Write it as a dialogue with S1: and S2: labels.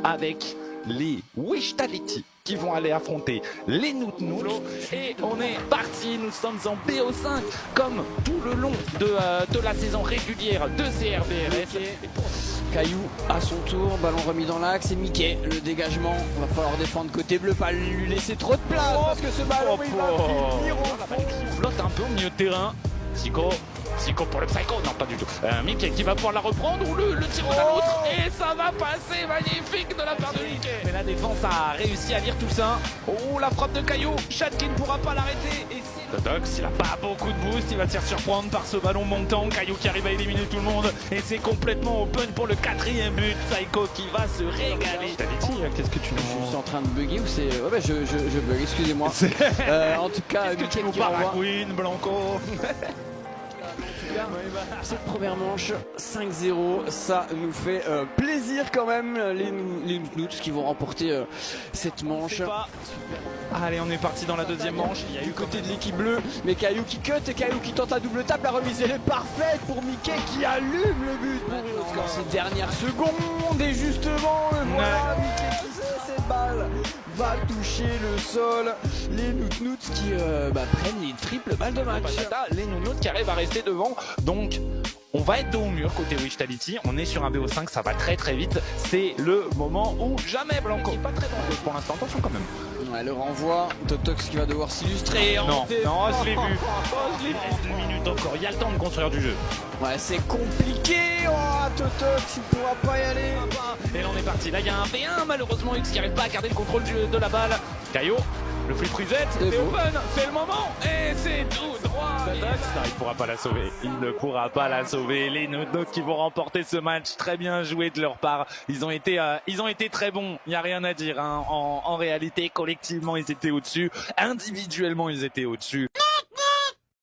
S1: avec les Wishtality qui vont aller affronter les Noutnouts. Et on est parti, nous sommes en BO5 comme tout le long de la saison régulière de CRBRS.
S2: Caillou à son tour, ballon remis dans l'axe et Mickey, le dégagement, va falloir défendre côté bleu, pas lui laisser trop de place parce que ce ballon il va finir au fond.
S1: Il flotte un peu au milieu de terrain. Psycho pour le Psycho, non pas du tout. Mickey qui va pouvoir la reprendre ou le tir de l'autre et ça va passer, magnifique de la part de Mickey. Mais la défense a réussi à lire tout ça. Oh la frappe de Caillou, Chad qui ne pourra pas l'arrêter. Et Totox, il a pas beaucoup de boost, il va se faire surprendre par ce ballon montant. Caillou qui arrive à éliminer tout le monde et c'est complètement open pour le 4e but. Psycho qui va se régaler. Qu'est-ce que tu nous...
S2: Je suis en train de bugger ou c'est... Ouais bah je bug, excusez-moi. En tout cas, Mickey qui renvoie.
S1: Queen, Blanco.
S2: Cette première manche 5-0, ça nous fait plaisir quand même, les Noutnouts qui vont remporter cette manche.
S1: Allez, on est parti dans la deuxième manche.
S2: Il y a eu côté de l'équipe bleue, mais Caillou qui cut et Caillou qui tente à double tape. La remise elle est parfaite pour Mickey qui allume le but dans ces dernières secondes. Et justement, voilà Mickey qui sait cette balle va toucher le sol. Les Noutnouts qui prennent les triples balles de match.
S1: Les Noutnouts qui arrivent à rester devant. Donc on va être dos au mur côté Wishtality. On est sur un BO5, ça va très très vite. C'est le moment ou jamais. Blanco pas très dangereux pour l'instant, attention quand même.
S2: Ouais, le renvoi, Totox qui va devoir s'illustrer.
S1: Non, je l'ai vu. Il reste 2 minutes encore, il y a le temps de construire du jeu.
S2: Ouais, c'est compliqué. Totox, il pourra pas y aller.
S1: Et là on est parti, là il y a un V1, malheureusement X qui arrive pas à garder le contrôle de la balle. Caillou, le flip reset, c'est open, c'est le moment. Et c'est tout droit. Totox, non, il pourra pas la sauver. Il ne pourra pas la sauver. Les Noutnouts qui vont remporter ce match, très bien joué de leur part. Ils ont été très bons, il n'y a rien à dire. Hein. En réalité, collectivement ils étaient au-dessus. Individuellement ils étaient au-dessus.